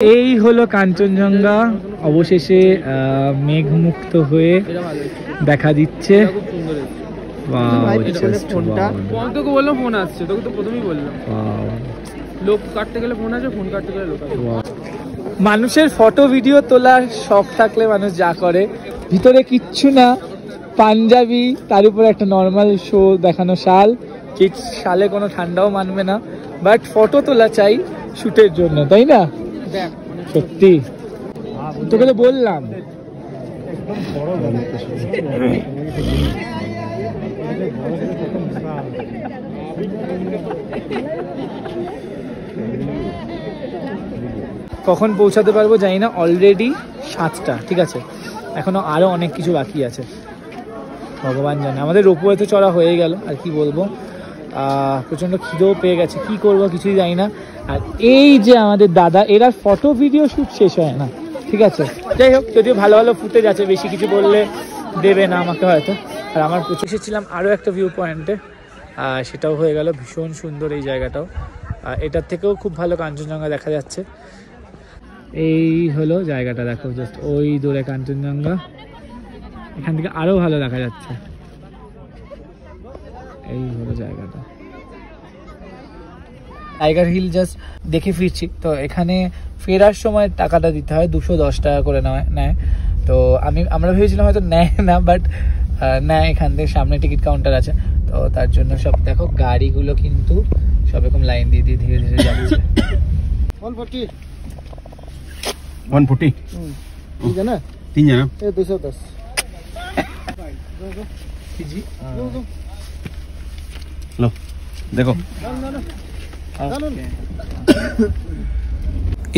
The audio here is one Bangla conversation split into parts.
এই হলো কাঞ্চনজঙ্ঘা অবশেষে মেঘমুক্ত হয়ে দেখা দিচ্ছে। মানুষের ফটো ভিডিও তোলার শখ থাকলে মানুষ যা করে, ভিতরে কিচ্ছু না, পাঞ্জাবি, তার উপর একটা নর্মাল শো দেখানো শাল, শালে কোনো ঠান্ডাও মানবে না, বাট ফটো তোলা চাই শুটের জন্য, তাই না? সত্যি তোকে তো বললাম। কখন পৌঁছাতে পারবো জানি না, অলরেডি 7টা, ঠিক আছে, এখনো আরো অনেক কিছু বাকি আছে, ভগবান জানে। আমাদের রোপওয়ে তো চড়া হয়ে গেল, আর কি বলবো, প্রচণ্ড খিদেও পেয়ে গেছে, কি করবো কিছুই জানি না। আর এই যে আমাদের দাদা, এরা ফটো ভিডিও শ্যুট শেষ হয় না, ঠিক আছে, যাই হোক, যদিও ভালো ভালো ফুটেজ আছে, বেশি কিছু বললে দেবে না আমাকে হয়তো। আর আমার এসেছিলাম আরও একটা ভিউ পয়েন্টে, সেটাও হয়ে গেল, ভীষণ সুন্দর এই জায়গাটাও, এটার থেকেও খুব ভালো কাঞ্চনজঙ্ঘা দেখা যাচ্ছে। এই হলো জায়গাটা, দেখো জাস্ট ওই দূরে কাঞ্চনজঙ্ঘা, এখান থেকে আরও ভালো দেখা যাচ্ছে। এই হলো জায়গাটা, টাইগার হিল জাস্ট দেখে ফিরছি। তো এখানে ফেরার সময় টাকাটা দিতে হয়, 210 টাকা করে নেয়। তো আমরা ভেবেছিলাম হয়তো নেয় না, বাট নেয়, এখান থেকে সামনে টিকিট কাউন্টার আছে, তো তার জন্য সব দেখো গাড়িগুলো কিন্তু সব এরকম লাইন দিয়ে দিয়ে ধীরে ধীরে যাচ্ছে। 140 तीन जना 210 लो देखो।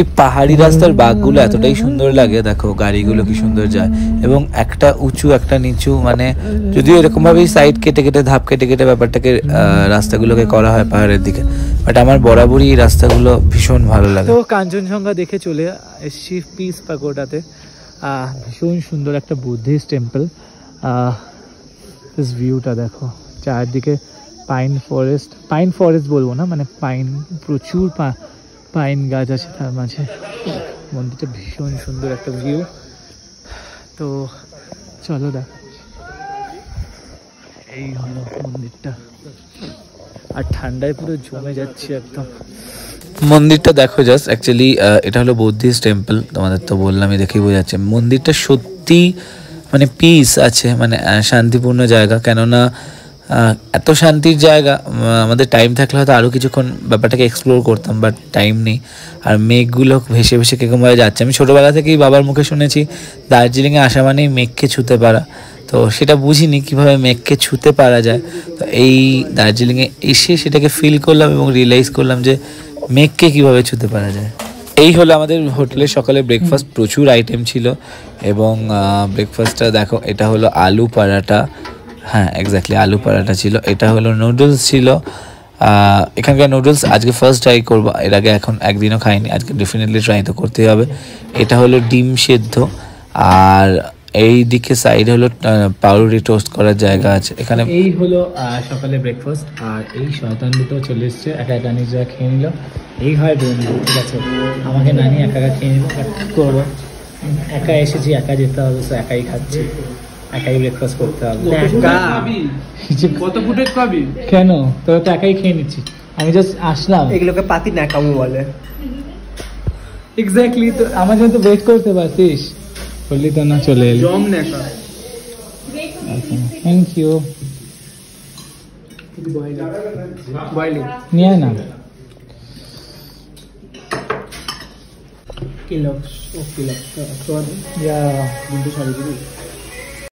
এই পাহাড়ি রাস্তার বাঁকগুলো এতটাই সুন্দর লাগে, দেখো গাড়িগুলো কি সুন্দর যায়, এবং একটা উঁচু একটা নিচু, মানে যদিও এরকম ভাবেই সাইড কেটে কেটে ধাপ কেটে কেটে ব্যাপারটাকে রাস্তাগুলোকে করা হয় পাহাড়ের দিকে, বাট আমার বরাবরই এই রাস্তাগুলো ভীষণ ভালো লাগে। তো কাঞ্চনজঙ্ঘা দেখে চলে এসছি পিস পাগোডাতে, ভীষণ সুন্দর একটা বুদ্ধিস্ট টেম্পল। ভিউটা দেখো, চারদিকে পাইন ফরেস্ট বলবো না, মানে প্রচুর পাইন গাছ আছে তার মাঝে। মন্দিরটা ভীষণ সুন্দর একটা ভিউ, তো চলো দেখ, এই হলো মন্দিরটা, আর ঠান্ডায় পুরো জমে যাচ্ছে একদম। মন্দিরটা দেখো জাস্ট, অ্যাকচুয়ালি এটা হলো বুদ্ধিস্ট টেম্পল, তোমাদের তো বললামই, দেখেই বোঝা যাচ্ছে মন্দিরটা সত্যি মানে পিস আছে, মানে শান্তিপূর্ণ জায়গা। কেননা এত শান্তির জায়গা, আমাদের টাইম থাকলে হয়তো আরও কিছুক্ষণ ব্যাপারটাকে এক্সপ্লোর করতাম, বাট টাইম নেই। আর মেঘগুলো ভেসে ভেসে কিরকমভাবে যাচ্ছে, আমি ছোটোবেলা থেকেই বাবার মুখে শুনেছি দার্জিলিংয়ে আসা মানেই মেঘকে ছুঁতে পারা, তো সেটা বুঝিনি কীভাবে মেঘকে ছুঁতে পারা যায়। তো এই দার্জিলিংয়ে এসে সেটাকে ফিল করলাম এবং রিয়েলাইজ করলাম যে মেঘকে কীভাবে ছুঁতে পারা যায়। এই হলো আমাদের হোটেলের সকালে ব্রেকফাস্ট, প্রচুর আইটেম ছিল, এবং ব্রেকফাস্টটা দেখো, এটা হলো আলু পরাটা, হ্যাঁ এক্স্যাক্টলি আলু পরাটা ছিল, এটা হলো নুডলস ছিল, এখানকার নুডলস আজকে ফার্স্ট ট্রাই করবো, এর আগে এখন একদিনও খাইনি, আজকে ডেফিনেটলি ট্রাই তো করতেই হবে। এটা হলো ডিম সেদ্ধ, আর এই দিকে সাইডে হলো পাউরুটি টোস্ট করার জায়গা আছে এখানে। এই হলো সকালে ব্রেকফাস্ট, আর এই শয়তান দুটো চলে এসছে, একা একা নিজেরা খেয়ে নিল। এই হয় বন্ধু, ঠিক আছে, আমাকে নানি একা একা খেয়ে নিল, করবো, একা এসেছি একা যেতে হবে, তো একাই খাচ্ছি, একাই ব্রেকফাস্ট করতে হবে। কত ফুটেজ পাবি কেন, তোরা তো একাই খেয়ে নিচ্ছি, আমি জাস্ট আসলাম। এগুলোকে পাতি ন্যাকামো বলে। এক্স্যাক্টলি, তো আমার জন্য তো ওয়েট করতে পারছিস, বললি তো না, চলে এলি। জম ন্যাকা। Thank you. নিয়ে না কিলো ও কিলো তো ইয়া দুটো শাড়ি দিবি।